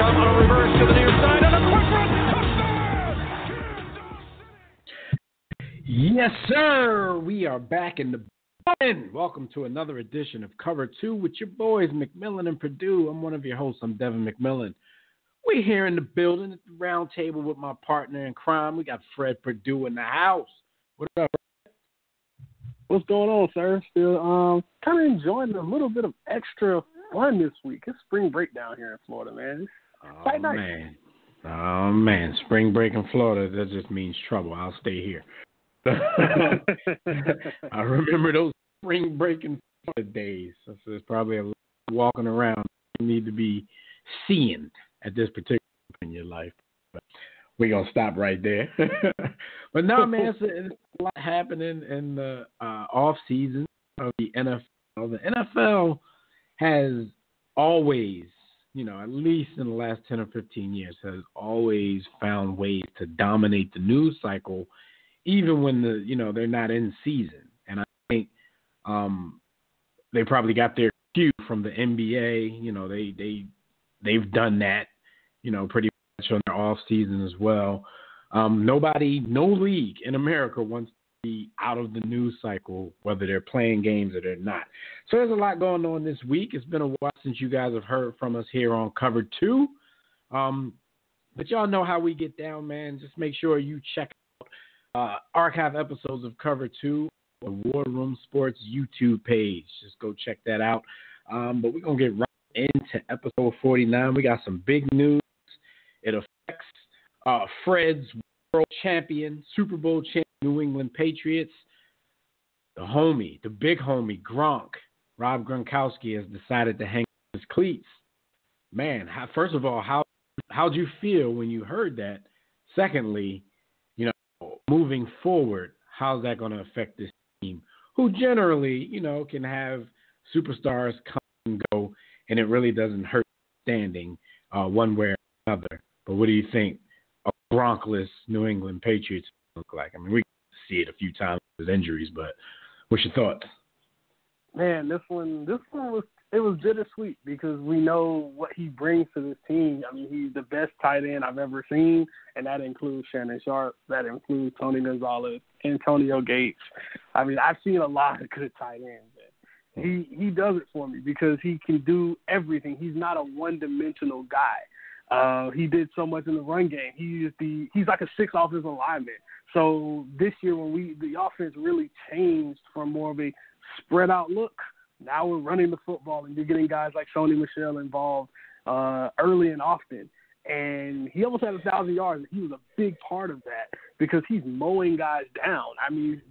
on a reverse to the near side and a quick run. Yes, sir. We are back in the building. Welcome to another edition of Cover 2 with your boys, McMillan and Purdue. I'm one of your hosts. I'm Devin McMillan. We're here in the building at the round table with my partner in crime. We got Fred Purdue in the house. What up, Fred? What's going on, sir? Still kind of enjoying a little bit of extra fun this week. It's spring break down here in Florida, man. It's quite nice. Oh, man. Spring break in Florida, that just means trouble. I'll stay here. I remember those spring break in Florida days. So there's probably a lot of walking around you need to be seeing at this particular point in your life. But we're going to stop right there. But no, man, it's a lot happening in the off season of the NFL. The NFL has always, at least in the last 10 or 15 years, has always found ways to dominate the news cycle, even when they're not in season. And I think they probably got their cue from the NBA. They've done that, pretty much on their off season as well. No league in America wants to be out of the news cycle, whether they're playing games or they're not. So there's a lot going on this week. It's been a while since you guys have heard from us here on Cover 2. But y'all know how we get down, man. Just make sure you check archive episodes of Cover 2 on the War Room Sports YouTube page. Just go check that out. But we're going to get right into episode 49. We got some big news. It affects Fred's world champion, Super Bowl champion, New England Patriots. The big homie, Gronk, Rob Gronkowski, has decided to hang his cleats. Man, first of all, how'd you feel when you heard that? Secondly, moving forward, how's that going to affect this team, who generally, can have superstars come and go, and it really doesn't hurt standing one way or another. But what do you think a Gronkless New England Patriots look like? I mean, we see it a few times with injuries, but what's your thoughts? Man, this one was bittersweet because we know what he brings to this team. I mean, he's the best tight end I've ever seen, and that includes Shannon Sharp, that includes Tony Gonzalez, Antonio Gates. I mean, I've seen a lot of good tight ends. He does it for me because he can do everything. He's not a one-dimensional guy. He did so much in the run game. He's like a sixth offensive lineman. So this year when the offense really changed from more of a spread-out look, now we're running the football, and you're getting guys like Sony Michel involved early and often. And he almost had 1,000 yards, and he was a big part of that because he's mowing guys down. I mean,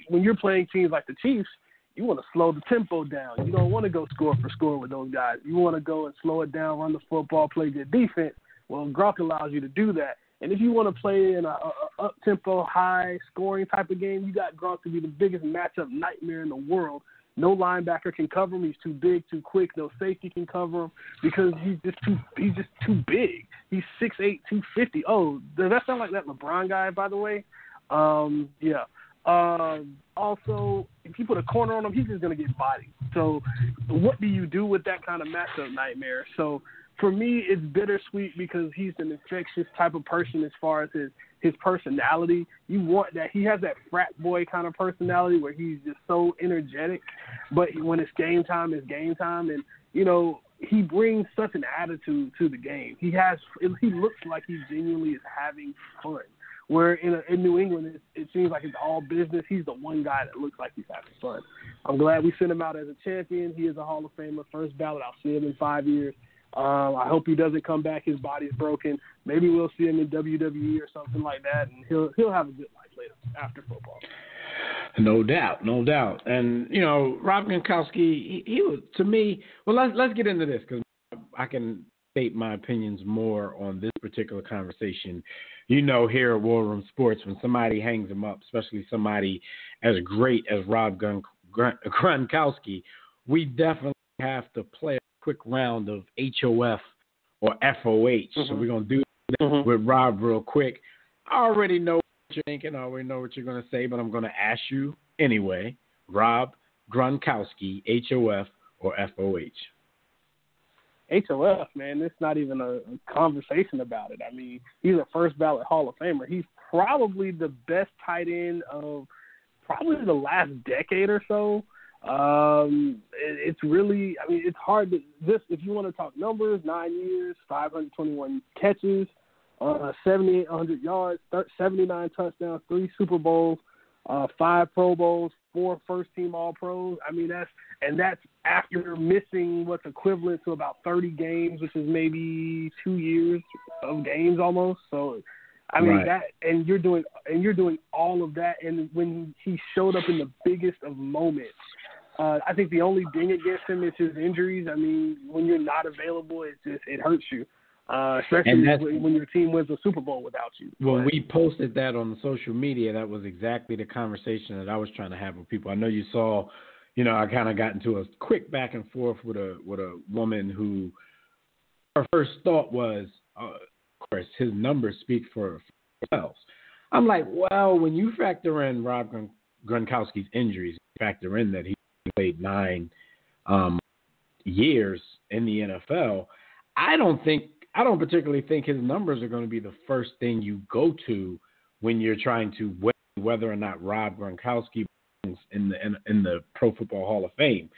when you're playing teams like the Chiefs, you want to slow the tempo down. You don't want to go score for score with those guys. You want to go and slow it down, run the football, play good defense. Well, Gronk allows you to do that. And if you want to play in a up-tempo, high-scoring type of game, you got Gronk to be the biggest matchup nightmare in the world. No linebacker can cover him. He's too big, too quick. No safety can cover him because he's just too big. He's 6'8", 250. Oh, does that sound like that LeBron guy, by the way? Yeah. Also, if you put a corner on him, he's just going to get bodied. So what do you do with that kind of matchup nightmare? So for me, it's bittersweet because he's an infectious type of person as far as his personality. You want that. He has that frat boy kind of personality where he's just so energetic. But when it's game time, it's game time. And, he brings such an attitude to the game. He looks like he genuinely is having fun. Where in New England, it seems like it's all business. He's the one guy that looks like he's having fun. I'm glad we sent him out as a champion. He is a Hall of Famer, first ballot. I'll see him in 5 years. I hope he doesn't come back. His body's broken. Maybe we'll see him in WWE or something like that, and he'll have a good life later after football. No doubt. And, Rob Gronkowski, he was, to me, well, let's get into this because I can state my opinions more on this particular conversation. Here at War Room Sports, when somebody hangs him up, especially somebody as great as Rob Gronkowski, we definitely have to play a quick round of HOF or FOH. Mm-hmm. So we're going to do that with Rob real quick. I already know what you're thinking. I already know what you're going to say, but I'm going to ask you anyway. Rob Gronkowski, HOF or FOH? HOF, man, it's not even a conversation about it. I mean, he's a first ballot Hall of Famer. He's probably the best tight end of probably the last decade or so. It's really, I mean, it's hard to just, if you want to talk numbers, 9 years, 521 catches, 7,800 yards, 79 touchdowns, 3 Super Bowls, 5 Pro Bowls, 4 first-team All-Pros. I mean, that's after missing what's equivalent to about 30 games, which is maybe 2 years of games almost. So, I mean, right. and you're doing all of that. And when he showed up in the biggest of moments, I think the only ding against him is his injuries. I mean, when you're not available, it hurts you. Especially when your team wins a Super Bowl without you. When we posted that on the social media, that was exactly the conversation that I was trying to have with people. I know you saw, I kind of got into a quick back and forth with a woman who her first thought was, of course, his numbers speak for themselves. I'm like, well, when you factor in Rob Gronkowski's injuries, you factor in that he played 9 years in the NFL, I don't particularly think his numbers are going to be the first thing you go to when you're trying to weigh whether or not Rob Gronkowski belongs in the Pro Football Hall of Fame.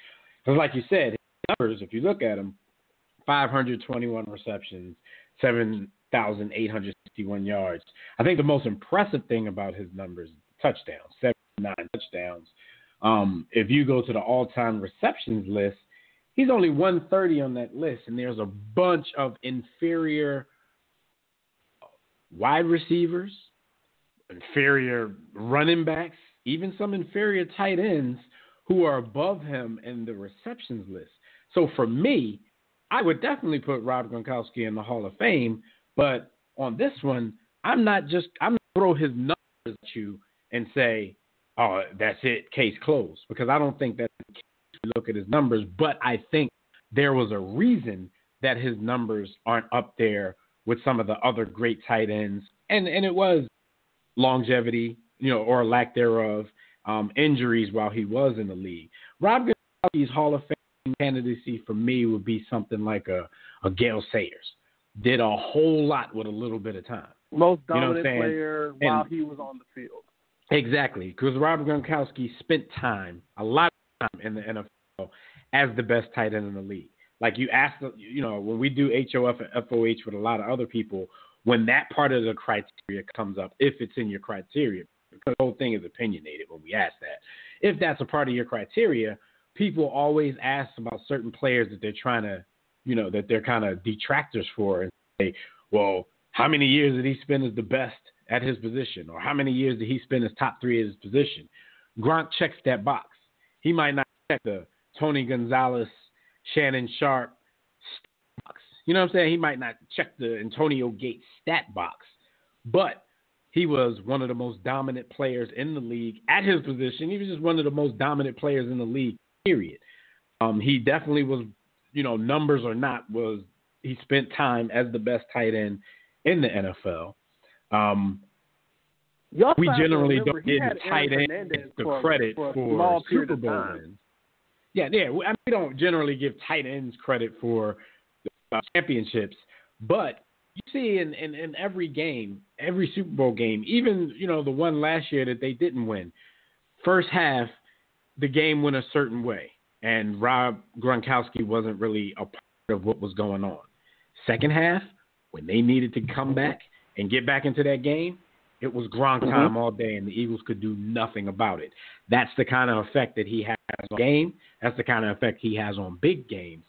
Because like you said, his numbers, if you look at them, 521 receptions, 7,861 yards. I think the most impressive thing about his numbers, touchdowns, 79 touchdowns. If you go to the all-time receptions list, he's only 130 on that list, and there's a bunch of inferior wide receivers, inferior running backs, even some inferior tight ends who are above him in the receptions list. So for me, I would definitely put Rob Gronkowski in the Hall of Fame, but on this one, I'm not going to throw his numbers at you and say, oh, that's it, case closed, because I don't think that's the case. Look at his numbers, but I think there was a reason that his numbers aren't up there with some of the other great tight ends, and it was longevity, or lack thereof, injuries while he was in the league. Rob Gronkowski's Hall of Fame candidacy for me would be something like a Gale Sayers. Did a whole lot with a little bit of time. Most dominant player while he was on the field. Exactly, because Rob Gronkowski spent a lot of time in the NFL as the best tight end in the league. Like you asked, when we do HOF and FOH with a lot of other people, when that part of the criteria comes up, if it's in your criteria, because the whole thing is opinionated when we ask that. If that's a part of your criteria, people always ask about certain players that they're trying to, that they're kind of detractors for, and say, well, how many years did he spend as the best at his position? Or how many years did he spend as top 3 at his position? Gronk checks that box. He might not check the Tony Gonzalez, Shannon Sharp stat box. You know what I'm saying? He might not check the Antonio Gates stat box, but he was one of the most dominant players in the league at his position. He was just one of the most dominant players in the league, period. He definitely was, numbers or not, he spent time as the best tight end in the NFL. We generally don't give tight ends the credit for Super Bowl wins. Yeah. We don't generally give tight ends credit for the championships, but you see in every game, every Super Bowl game, even, the one last year that they didn't win, first half, the game went a certain way, and Rob Gronkowski wasn't really a part of what was going on. Second half, when they needed to come back and get back into that game, it was Gronk time all day, and the Eagles could do nothing about it. That's the kind of effect that he has on the game. That's the kind of effect he has on big games.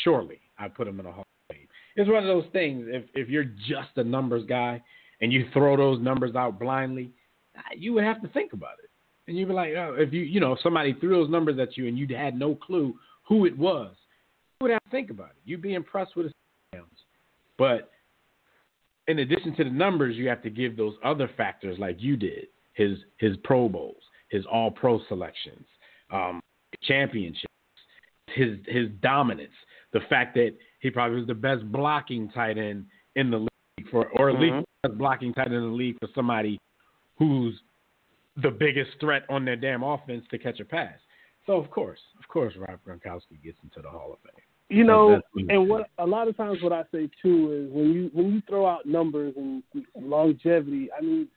Surely I'd put him in a Hall of Fame. It's one of those things, if you're just a numbers guy and you throw those numbers out blindly, you would have to think about it. And you'd be like, oh, if somebody threw those numbers at you and you had no clue who it was, you would have to think about it. You'd be impressed with his sounds. But in addition to the numbers, you have to give those other factors like you did, his Pro Bowls, his All-Pro selections, championships, his dominance, the fact that he probably was the best blocking tight end in the league, or at least the best blocking tight end in the league for somebody who's the biggest threat on their damn offense to catch a pass. So, of course, Rob Gronkowski gets into the Hall of Fame. You know, That's and what a lot of times what I say too is when you throw out numbers and longevity, I mean,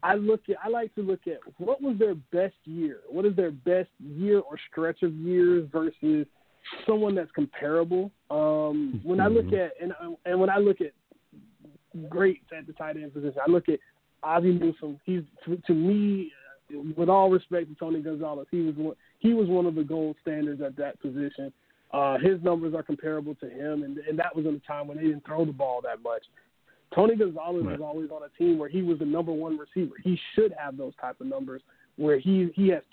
I like to look at what was their best year. What is their best year or stretch of years versus someone that's comparable. When I look at and when I look at greats at the tight end position, I look at Ozzie Newsome. He's to me, with all respect to Tony Gonzalez, he was one of the gold standards at that position. His numbers are comparable to him, and that was in a time when they didn't throw the ball that much. Tony Gonzalez was always on a team where he was the number one receiver. He should have those type of numbers where he has.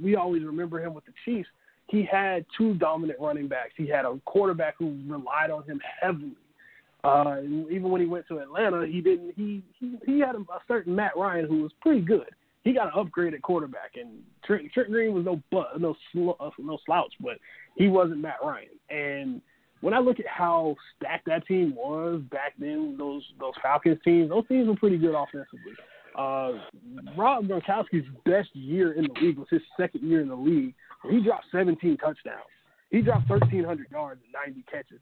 We always remember him with the Chiefs. He had two dominant running backs. He had a quarterback who relied on him heavily. And even when he went to Atlanta, he didn't. He had a certain Matt Ryan who was pretty good. He got an upgrade at quarterback, and Trent Green was no slouch, but he wasn't Matt Ryan. And when I look at how stacked that team was back then, those Falcons teams, those teams were pretty good offensively. Rob Gronkowski's best year in the league was his second year in the league. He dropped 17 touchdowns. He dropped 1,300 yards and 90 catches.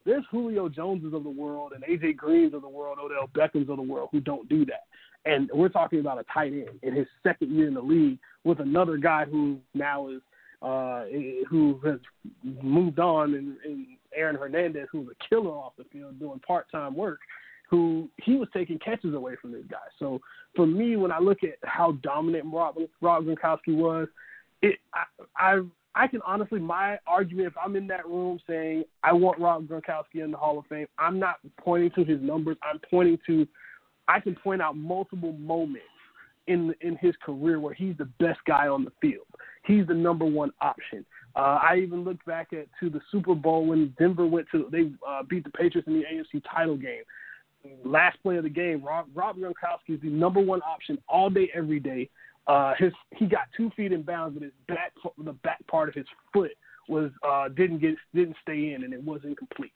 There's Julio Joneses of the world and A.J. Greens of the world, Odell Beckhams of the world who don't do that. And we're talking about a tight end in his second year in the league with another guy who now is who has moved on, and Aaron Hernandez, who's a killer off the field doing part-time work, who he was taking catches away from this guy. So for me, when I look at how dominant Rob Gronkowski was, I can honestly, my argument, if I'm in that room saying I want Rob Gronkowski in the Hall of Fame, I'm not pointing to his numbers. I can point out multiple moments in his career where he's the best guy on the field. He's the number one option. I even looked back to the Super Bowl when Denver they beat the Patriots in the AFC title game. Last play of the game, Rob Gronkowski is the number one option all day, every day. He got 2 feet in bounds, but the back part of his foot was didn't stay in, and it was incomplete.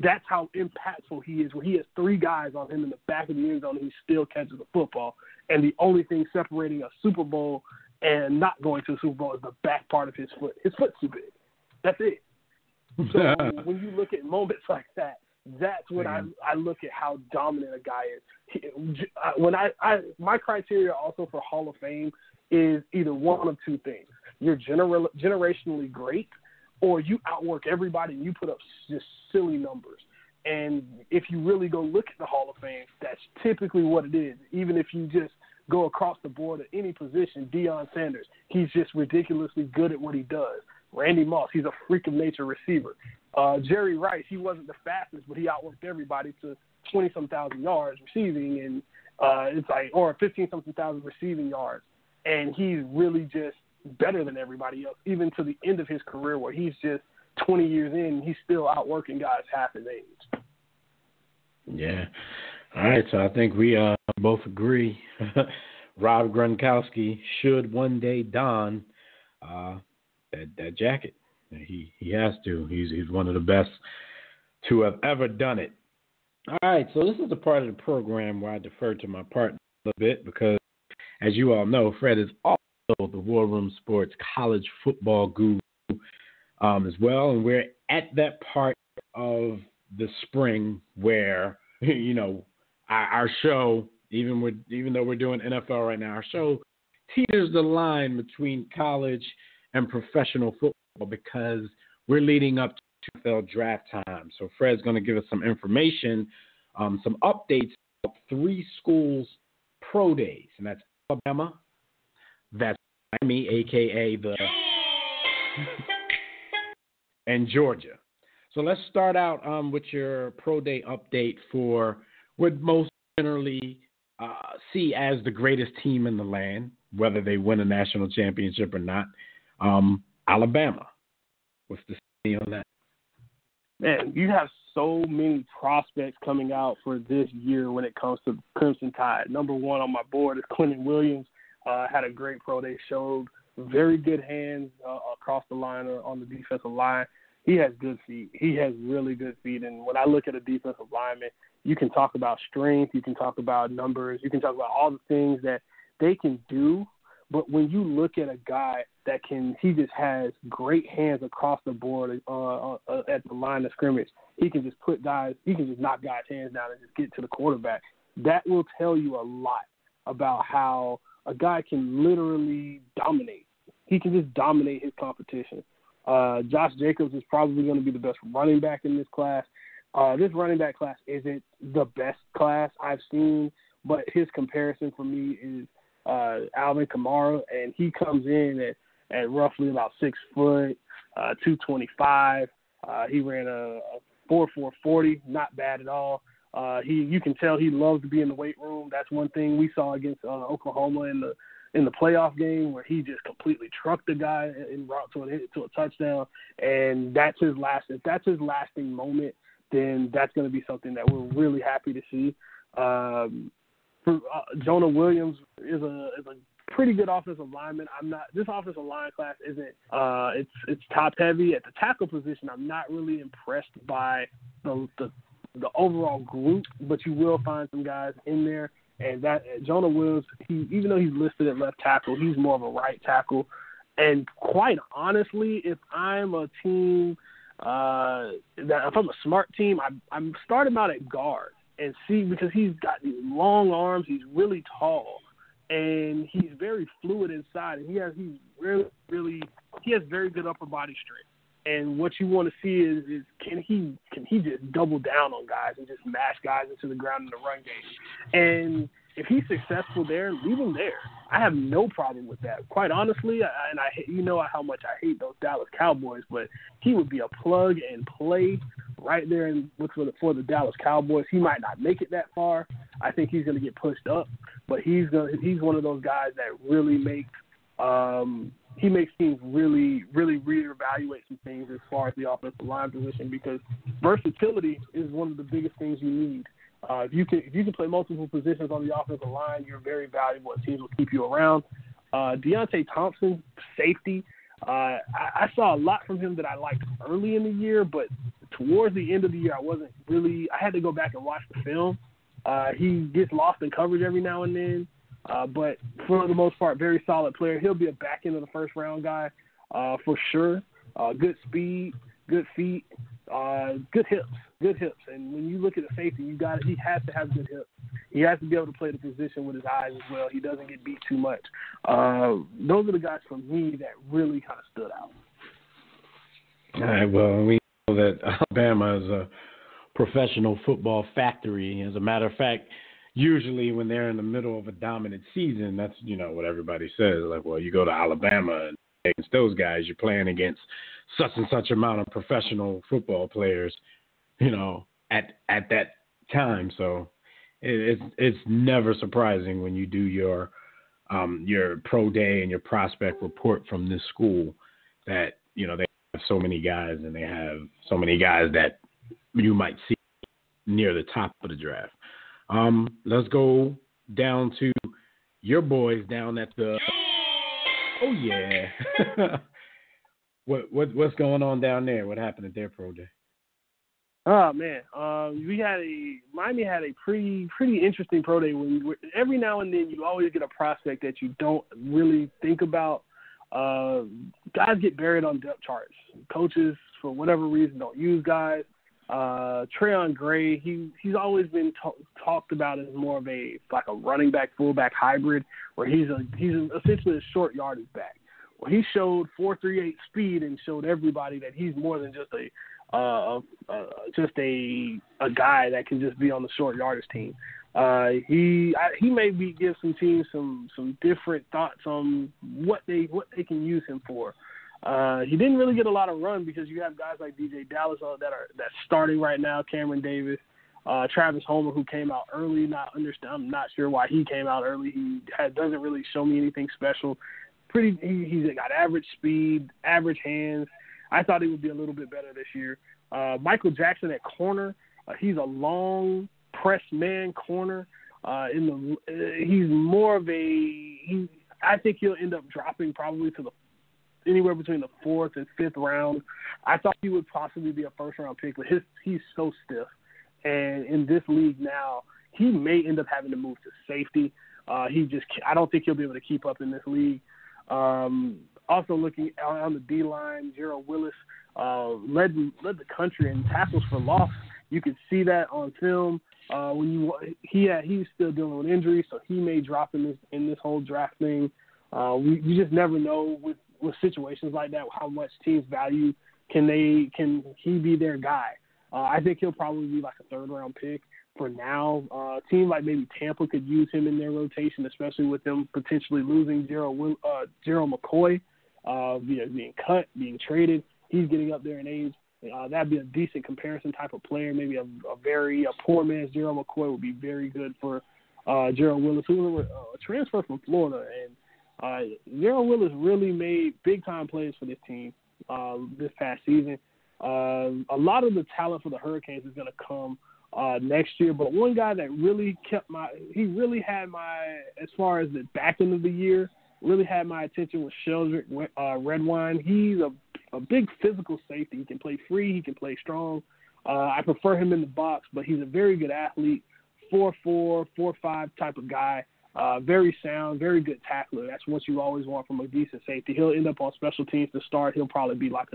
That's how impactful he is, where he has 3 guys on him in the back of the end zone, and he still catches the football. And the only thing separating a Super Bowl and not going to the Super Bowl is the back part of his foot. His foot's too big. That's it. So when you look at moments like that, that's when I look at how dominant a guy is. My criteria also for Hall of Fame is either one of 2 things. You're generationally great, or you outwork everybody and you put up just silly numbers. And if you really go look at the Hall of Fame, that's typically what it is. Even if you just go across the board at any position, Deion Sanders, he's just ridiculously good at what he does. Randy Moss, he's a freak of nature receiver. Jerry Rice, he wasn't the fastest, but he outworked everybody to 20-some thousand yards receiving, and or 15-something thousand receiving yards. And he's really just better than everybody else, even to the end of his career where he's just 20 years in, and he's still outworking guys half his age. Yeah. All right, so I think we both agree. Rob Gronkowski should one day don that jacket. He has to. He's one of the best to have ever done it. All right, so this is the part of the program where I defer to my partner a little bit because, as you all know, Fred is also the War Room Sports college football guru as well, and we're at that part of the spring where, you know, our show, even though we're doing NFL right now, our show teeters the line between college and professional football because we're leading up to NFL draft time. So Fred's going to give us some information, some updates about 3 schools' pro days, and that's Alabama, that's Miami, a.k.a. and Georgia. So let's start out with your pro day update for what most generally see as the greatest team in the land, whether they win a national championship or not. Alabama. What's the story on that? Man, you have so many prospects coming out for this year when it comes to Crimson Tide. Number 1 on my board is Quentin Williams. Had a great pro day, showed very good hands across the line or on the defensive line. He has good feet. He has really good feet. And when I look at a defensive lineman, you can talk about strength, you can talk about numbers, you can talk about all the things that they can do, But when you look at a guy that he just has great hands across the board at the line of scrimmage. He can just knock guys' hands down and just get to the quarterback. That will tell you a lot about how a guy can literally dominate. He can just dominate his competition. Josh Jacobs is probably going to be the best running back in this class. This running back class isn't the best class I've seen, but his comparison for me is Alvin Kamara, and he comes in at roughly about 6 foot, 225. He ran a 4.40, not bad at all. You can tell he loves to be in the weight room. That's one thing we saw against Oklahoma in the playoff game, where he just completely trucked the guy en route to a touchdown. And that's his if that's his lasting moment, then that's going to be something that we're really happy to see. Jonah Williams is a pretty good offensive lineman. This offensive line class isn't it's top heavy at the tackle position. I'm not really impressed by the overall group, but you will find some guys in there. And that Jonah Williams, even though he's listed at left tackle, he's more of a right tackle. And quite honestly, if I'm a team if I'm a smart team, I'm start him out at guard and see, because he's got these long arms, he's really tall, and he's very fluid inside, and he has very good upper body strength. And what you want to see is can he just double down on guys and just mash guys into the ground in the run game? And if he's successful there, leave him there. I have no problem with that. Quite honestly, how much I hate those Dallas Cowboys, but he would be a plug and play right there for the Dallas Cowboys. He might not make it that far. I think he's going to get pushed up, but he's one of those guys that really makes teams really, really reevaluate some things as far as the offensive line position, because versatility is one of the biggest things you need. If you can play multiple positions on the offensive line, you're very valuable, and teams will keep you around. Deontay Thompson, safety. I saw a lot from him that I liked early in the year, but towards the end of the year, I had to go back and watch the film. He gets lost in coverage every now and then, but for the most part, very solid player. He'll be a back end of the first round guy for sure. Good speed, good feet, good hips. And when you look at the safety, he has to have good hips. He has to be able to play the position with his eyes as well. He doesn't get beat too much. Those are the guys for me that really kind of stood out. All right, well, we know that Alabama is a professional football factory. As a matter of fact, usually when they're in the middle of a dominant season, that's, what everybody says. Like, well, you go to Alabama and against those guys, you're playing against such and such amount of professional football players, at that time. So it's never surprising when you do your pro day and your prospect report from this school that, they have so many guys, and they have so many guys that you might see near the top of the draft. Let's go down to your boys down at the. Oh yeah. What's going on down there? What happened at their pro day? Oh man, Miami had a pretty interesting pro day. Every now and then you always get a prospect that you don't really think about. Guys get buried on depth charts. Coaches, for whatever reason, don't use guys. Treon Gray, he's always been talked about as more of a running back fullback hybrid, where he's essentially a short yardage back. Well, he showed 4.38 speed and showed everybody that he's more than just a guy that can just be on the short yardage team. He maybe give some teams some different thoughts on what they can use him for. He didn't really get a lot of run because you have guys like DJ Dallas that's starting right now, Cameron Davis, Travis Homer, who came out early. I'm not sure why he came out early. He doesn't really show me anything special. He's got average speed, average hands. I thought he would be a little bit better this year. Michael Jackson at corner. He's a long press man corner. He's more of I think he'll end up dropping probably to anywhere between the 4th and 5th round. I thought he would possibly be a first-round pick, but he's so stiff. And in this league now, he may end up having to move to safety. I don't think he'll be able to keep up in this league. Also looking on the D line, Gerald Willis led the country in tackles for loss. You could see that on film. He's still dealing with injuries, so he may drop in this whole draft thing. You just never know with situations like that how much teams value. Can he be their guy? I think he'll probably be like a third-round pick for now. A team like maybe Tampa could use him in their rotation, especially with them potentially losing Gerald McCoy, being cut, being traded. He's getting up there in age. That'd be a decent comparison type of player. Maybe a poor man's Gerald McCoy would be very good for Gerald Willis, who was a transfer from Florida. And Gerald Willis really made big-time plays for this team this past season. A lot of the talent for the Hurricanes is going to come next year, but one guy that really as far as the back end of the year, really had my attention was Sheldrick Redwine. He's a big physical safety. He can play free. He can play strong. I prefer him in the box, but he's a very good athlete, 4'4", 4'5" type of guy. Very sound, very good tackler. That's what you always want from a decent safety. He'll end up on special teams to start. He'll probably be like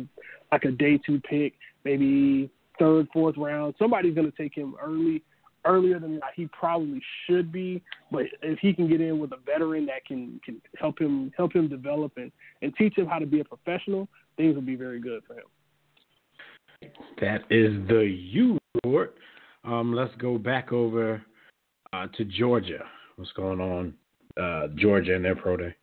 a day 2 pick, maybe 3rd, 4th round. Somebody's going to take him earlier than he probably should be. But if he can get in with a veteran that can help him develop and teach him how to be a professional, things will be very good for him. That is the U report. Let's go back over to Georgia. What's going on, Georgia and their pro day?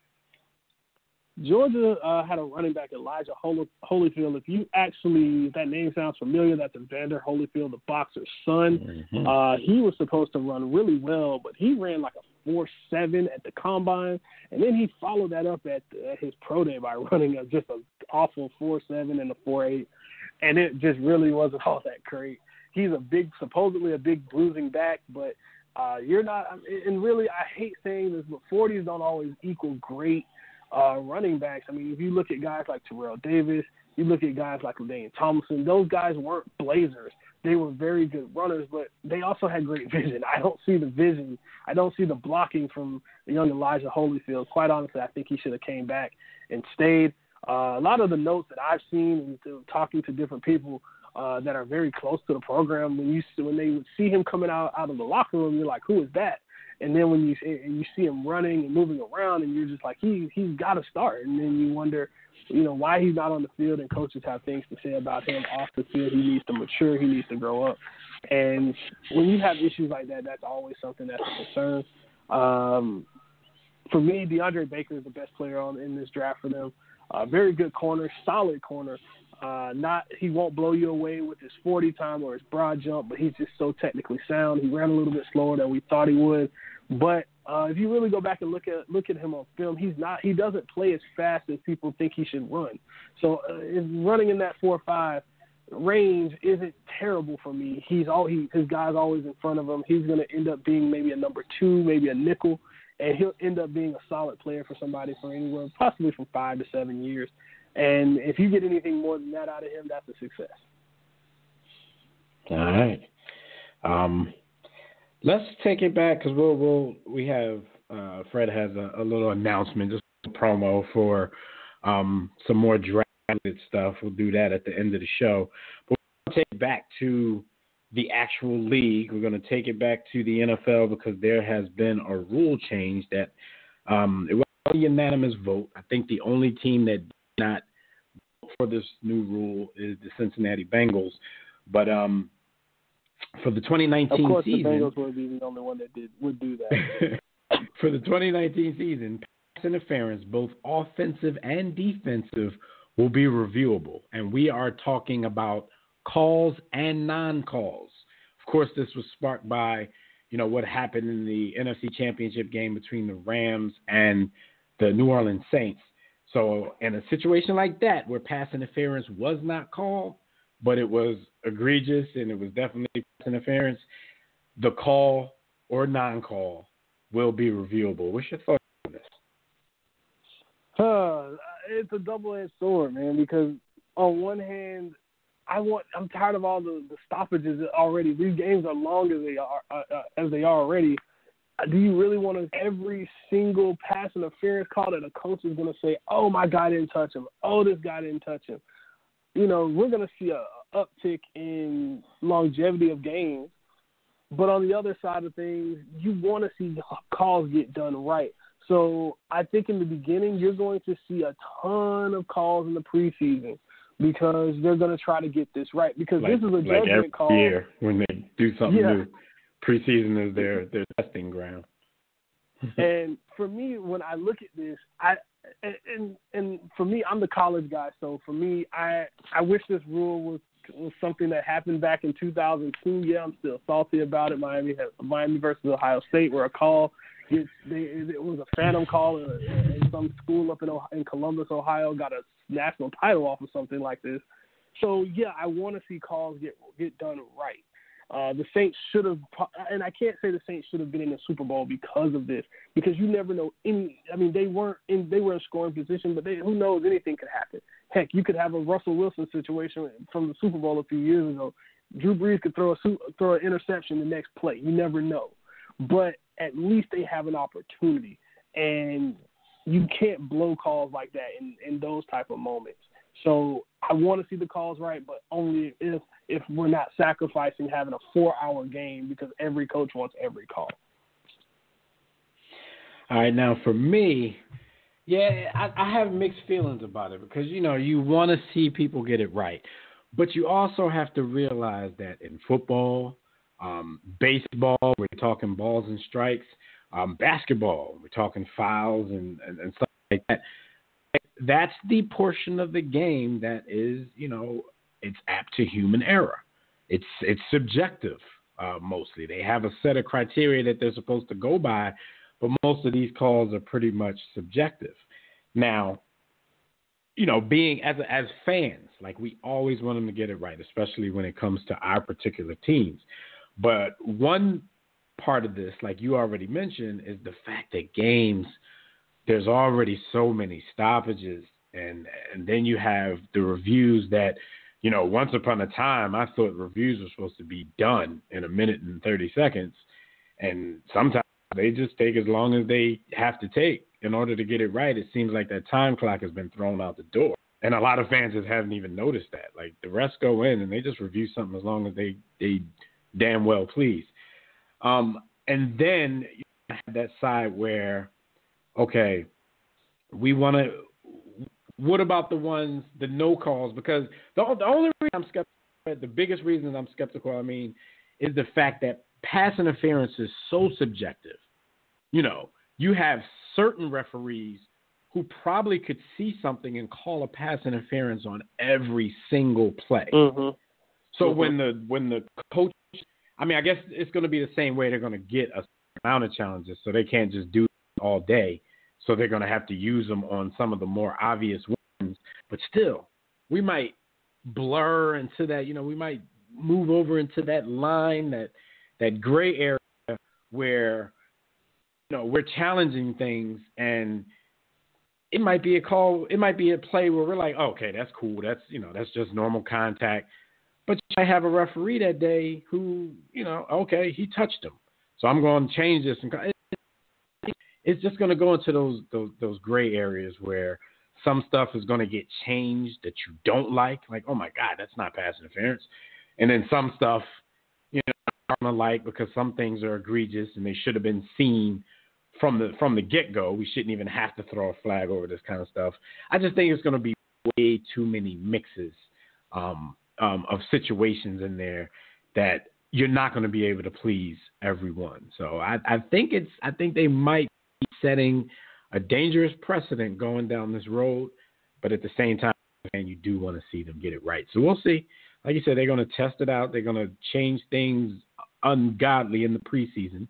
Georgia had a running back, Elijah Holyfield. If that name sounds familiar, that's Evander Holyfield, the boxer's son. Mm-hmm. He was supposed to run really well, but he ran like a 4.7 at the combine, and then he followed that up at his pro day by running just an awful 4.7 and a 4.8, and it just really wasn't all that great. He's supposedly a big bruising back, but you're not. And really, I hate saying this, but 40s don't always equal great running backs. I mean, if you look at guys like Terrell Davis, you look at guys like LaDainian Tomlinson, those guys weren't blazers. They were very good runners, but they also had great vision. I don't see the vision. I don't see the blocking from the young Elijah Holyfield. Quite honestly, I think he should have came back and stayed. A lot of the notes that I've seen and talking to different people that are very close to the program, when they would see him coming out of the locker room, you're like, who is that? And then when you see him running and moving around, and you're just like, he's got to start. And then you wonder, why he's not on the field, and coaches have things to say about him off the field. He needs to mature. He needs to grow up. And when you have issues like that, that's always something that's a concern. For me, DeAndre Baker is the best player in this draft for them. Very good corner, solid corner. He won't blow you away with his 40 time or his broad jump, but he's just so technically sound. He ran a little bit slower than we thought he would. But if you really go back and look at him on film, he doesn't play as fast as people think he should run. So running in that 4.5 range isn't terrible for me. His guy's always in front of him. He's going to end up being maybe a number 2, maybe a nickel, and he'll end up being a solid player for somebody for anywhere, possibly from 5 to 7 years. And if you get anything more than that out of him, that's a success. All right. Let's take it back because we have Fred has a little announcement, just a promo for some more drafted stuff. We'll do that at the end of the show. But we're going to take it back to the actual league. We're going to take it back to the NFL because there has been a rule change that it was a unanimous vote. I think the only team that did not vote for this new rule is the Cincinnati Bengals. But for the 2019 season, of course, the Bengals would be the only one that would do that. For the 2019 season, pass interference, both offensive and defensive, will be reviewable, and we are talking about calls and non-calls. Of course, this was sparked by, what happened in the NFC Championship game between the Rams and the New Orleans Saints. So in a situation like that, where pass interference was not called, but it was egregious and it was definitely pass interference, the call or non-call will be reviewable. What's your thoughts on this? It's a double-edged sword, man, because on one hand, I'm tired of all the stoppages already. These games are long as they are already. do you really want to every single pass interference call that a coach is going to say, oh, my guy didn't touch him, oh, this guy didn't touch him? We're going to see a uptick in longevity of games. But on the other side of things, you want to see calls get done right. So I think in the beginning, you're going to see a ton of calls in the preseason because they're going to try to get this right. Because this is a judgment every call. year when they do something new, preseason is their testing ground. And for me, when I look at this, and for me, I'm the college guy. So for me, I wish this rule was something that happened back in 2002. Yeah, I'm still salty about it. Miami versus Ohio State, where a call it was a phantom call in some school up in Columbus, Ohio, got a national title off of something like this. So yeah, I want to see calls get done right. The Saints should have, and I can't say the Saints should have been in the Super Bowl because of this, because you never know they were in scoring position, but who knows, anything could happen. Heck, you could have a Russell Wilson situation from the Super Bowl a few years ago. Drew Brees could throw an interception the next play. You never know. But at least they have an opportunity, and you can't blow calls like that in those type of moments. So I want to see the calls right, but only if we're not sacrificing having a 4-hour game because every coach wants every call. All right, now for me, I have mixed feelings about it because, you want to see people get it right. But you also have to realize that in football, baseball, we're talking balls and strikes, basketball, we're talking fouls and stuff like that. That's the portion of the game that is, it's apt to human error. It's subjective, mostly. They have a set of criteria that they're supposed to go by, but most of these calls are pretty much subjective. Now, being as fans, like we always want them to get it right, especially when it comes to our particular teams. But one part of this, like you already mentioned, is the fact that games, there's already so many stoppages, and then you have the reviews that, once upon a time, I thought reviews were supposed to be done in a minute and 30 seconds, and sometimes they just take as long as they have to take in order to get it right. It seems like that time clock has been thrown out the door, and a lot of fans just haven't even noticed that. Like, the refs go in, and they just review something as long as they damn well please. And then you have that side where, okay, we want to – what about the no calls? Because the only reason I'm skeptical, the biggest reason I'm skeptical, is the fact that pass interference is so subjective. You have certain referees who probably could see something and call a pass interference on every single play. Mm-hmm. So when the coach – I guess it's going to be the same way they're going to get a amount of challenges, so they can't just do it all day. So they're going to have to use them on some of the more obvious ones. But still, we might blur into that, we might move over into that line, that gray area where, we're challenging things, and it might be a call, it might be a play where we're like, oh, okay, that's cool. That's, that's just normal contact. But you might have a referee that day who, okay, he touched him. So I'm going to change this. And it's just going to go into those gray areas where some stuff is going to get changed that you don't like. Like, oh, my God, that's not pass interference. And then some stuff, are going to like because some things are egregious and they should have been seen from the get-go. We shouldn't even have to throw a flag over this kind of stuff. I just think it's going to be way too many mixes of situations in there that you're not going to be able to please everyone. So I think they might be setting a dangerous precedent going down this road, but at the same time, you do want to see them get it right. So we'll see. Like you said, they're going to test it out. They're going to change things ungodly in the preseason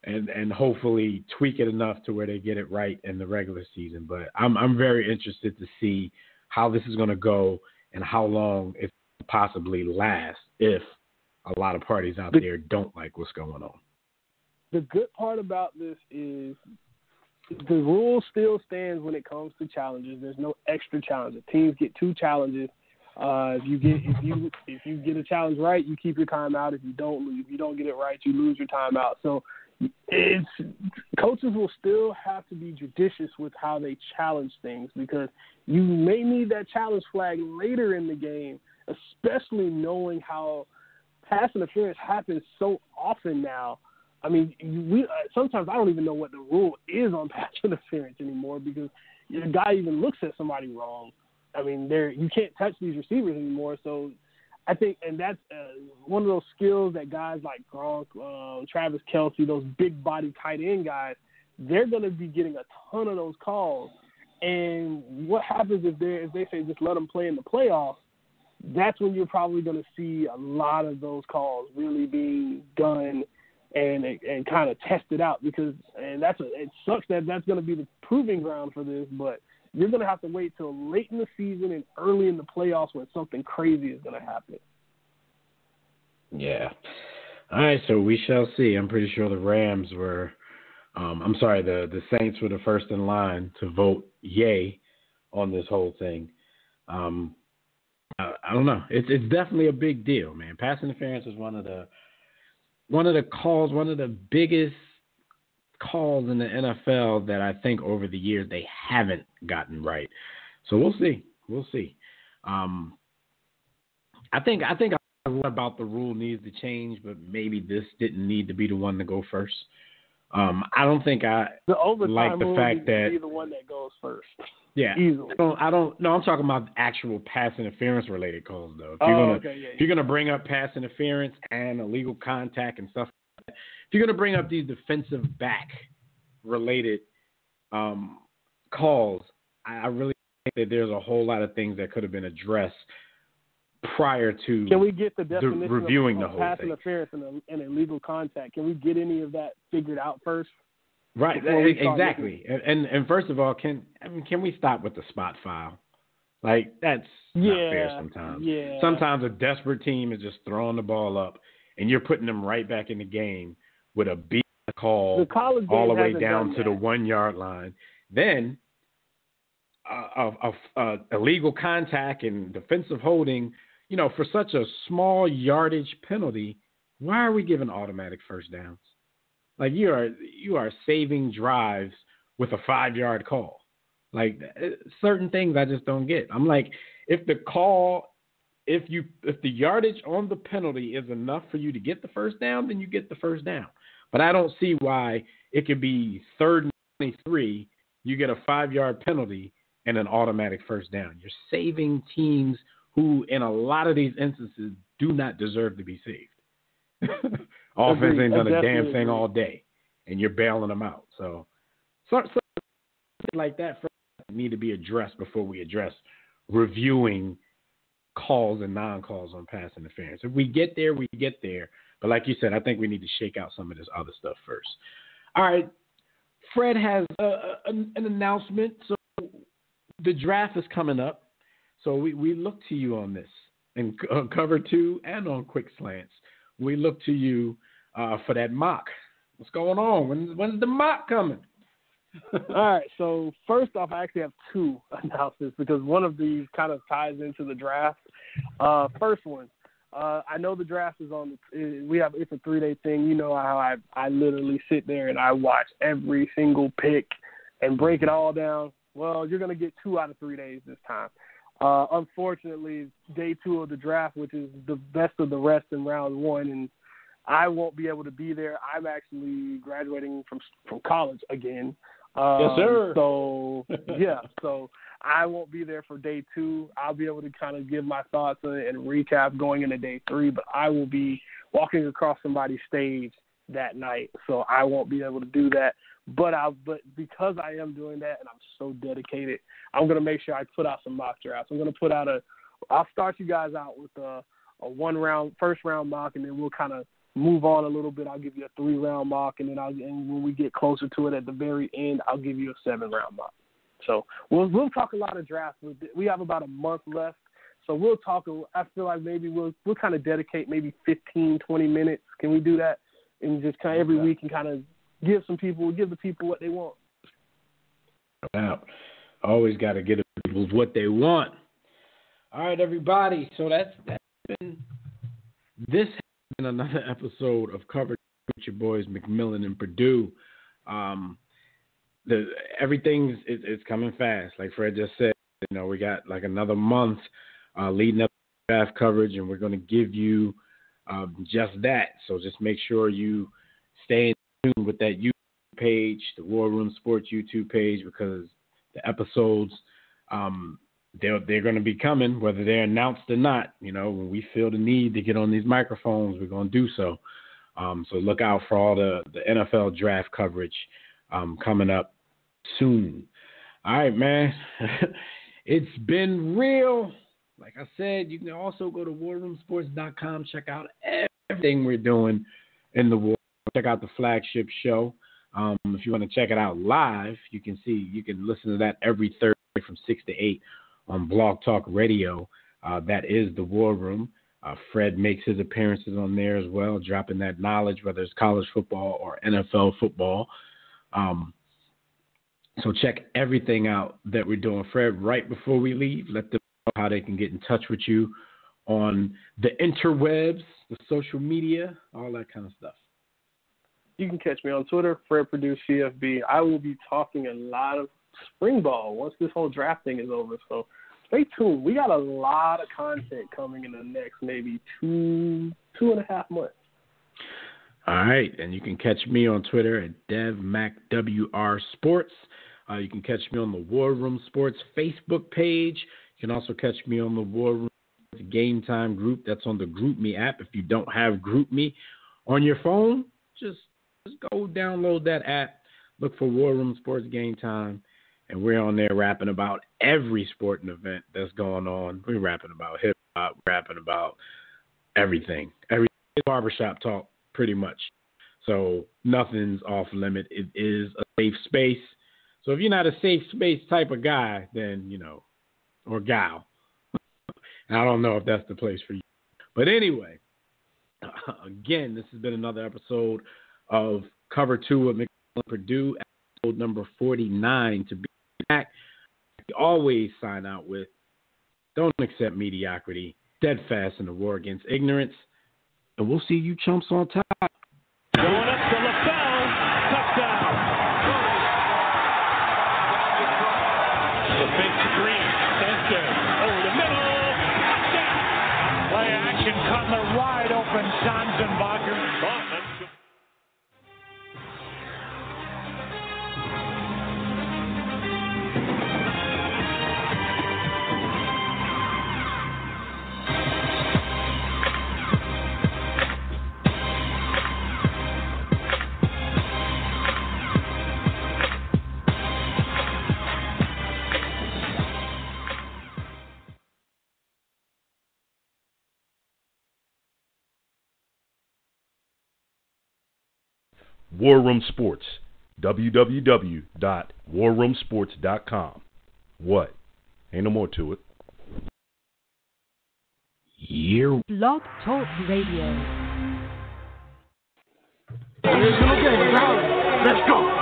and hopefully tweak it enough to where they get it right in the regular season. But I'm very interested to see how this is going to go and how long it possibly lasts if a lot of parties out there don't like what's going on. The good part about this is the rule still stands when it comes to challenges. There's no extra challenges. Teams get 2 challenges. If you get a challenge right, you keep your timeout. If you don't get it right, you lose your timeout. So it's coaches will still have to be judicious with how they challenge things because you may need that challenge flag later in the game, especially knowing how pass interference happens so often now. I mean, we sometimes I don't even know what the rule is on pass interference anymore because the guy even looks at somebody wrong. I mean, you can't touch these receivers anymore. So I think, and that's one of those skills that guys like Gronk, Travis Kelce, those big body tight end guys, they're going to be getting a ton of those calls. And what happens if they say just let them play in the playoffs? That's when you're probably going to see a lot of those calls really being done and kind of tested out because it sucks that that's going to be the proving ground for this, but you're going to have to wait till late in the season and early in the playoffs when something crazy is going to happen. Yeah. All right, so we shall see. I'm pretty sure the Rams were the Saints were the first in line to vote yay on this whole thing. I don't know. It's definitely a big deal, man. Pass interference is one of the biggest calls in the NFL that I think over the years they haven't gotten right. So we'll see. I think about the rule needs to change, but maybe this didn't need to be the one to go first. I don't think I like the fact that be the one that goes first. Yeah, easily. I don't. No, I'm talking about actual pass interference related calls though. If you're gonna bring up pass interference and illegal contact and stuff, if you're gonna bring up these defensive back related calls, I really think that there's a whole lot of things that could have been addressed prior to. Can we get the definition reviewing of the whole pass thing? Interference and illegal contact? Can we get any of that figured out first? Right, exactly. And first of all, can we stop with the spot file? Like, that's not fair sometimes. Yeah. Sometimes a desperate team is just throwing the ball up, and you're putting them right back in the game with a beat call all the way down to the 1 yard line. Then illegal contact and defensive holding, for such a small yardage penalty, why are we giving automatic first downs? Like, you are saving drives with a 5 yard call. Like, certain things I just don't get. I'm like, if the yardage on the penalty is enough for you to get the first down, then you get the first down. But I don't see why it could be 3rd and 23, you get a 5 yard penalty and an automatic first down. You're saving teams who, in a lot of these instances, do not deserve to be saved. Offense ain't done a damn thing all day, and you're bailing them out. So like that need to be addressed before we address reviewing calls and non-calls on pass interference. If we get there, we get there. But like you said, I think we need to shake out some of this other stuff first. All right, Fred has an announcement. So the draft is coming up. So we look to you on this, and Cover 2 and on Quick Slants. We look to you for that mock. What's going on? When's the mock coming? All right. So first off, I actually have 2 announcements because one of these kind of ties into the draft. First one, I know the draft is on. It's a 3-day thing. You know how I literally sit there and I watch every single pick and break it all down. Well, you're going to get 2 out of 3 days this time. Unfortunately, day 2 of the draft, which is the best of the rest in round 1, and I won't be able to be there. I'm actually graduating from college again. Yes, sir. So I won't be there for day 2. I'll be able to kind of give my thoughts and recap going into day 3, but I will be walking across somebody's stage that night, so I won't be able to do that. But because I am doing that and I'm so dedicated, I'm going to make sure I put out some mock drafts. I'm going to put out I'll start you guys out with a 1-round, first round mock, and then we'll kind of move on a little bit. I'll give you a 3-round mock, and then when we get closer to it at the very end, I'll give you a 7-round mock. So we'll talk a lot of drafts. We have about a month left, so we'll talk. I feel like maybe we'll kind of dedicate maybe 15, 20 minutes. Can we do that? And just kind of every week and kind of give the people what they want. Wow. Always got to give the people what they want. All right, everybody. So this has been another episode of Cover with your boys McMillan and Purdue. Everything's it's coming fast. Like Fred just said, we got like another month leading up to draft coverage, and we're going to give you just that. So just make sure you stay in tune with that YouTube page, the War Room Sports YouTube page, because the episodes they're going to be coming, whether they're announced or not. When we feel the need to get on these microphones, we're going to do so. So look out for all the NFL draft coverage coming up soon. All right, man. It's been real. Like I said, you can also go to warroomsports.com, check out everything we're doing in the war. Check out the flagship show. If you want to check it out live, you can listen to that every Thursday from 6 to 8 on Blog Talk Radio. That is the War Room. Fred makes his appearances on there as well, dropping that knowledge, whether it's college football or NFL football. So check everything out that we're doing. Fred, right before we leave, let them know how they can get in touch with you on the interwebs, the social media, all that kind of stuff. You can catch me on Twitter, Fred Purdue CFB. I will be talking a lot of spring ball once this whole draft thing is over. So stay tuned. We got a lot of content coming in the next maybe two and a half months. All right, and you can catch me on Twitter at DevMacWR Sports. You can catch me on the War Room Sports Facebook page. You can also catch me on the War Room Game Time group. That's on the GroupMe app. If you don't have GroupMe on your phone, just go download that app. Look for War Room Sports Game Time, and we're on there rapping about every sporting event that's going on. We're rapping about hip hop, rapping about everything. Every barbershop talk, pretty much. So nothing's off limit. It is a safe space. So if you're not a safe space type of guy, then, or gal, I don't know if that's the place for you. But anyway, again, this has been another episode of Cover 2 of McMillan Purdue, episode number 49 to be back. We always sign out with, don't accept mediocrity, steadfast in the war against ignorance, and we'll see you chumps on top. Going up to LaFell. Touchdown. The big screen. Sanchez over the middle. Touchdown. Play action. Cutler wide open. Sanzenbacher. War Room Sports, www.warroomsports.com. What? Ain't no more to it. Yeah. Blog Talk Radio. Let's go.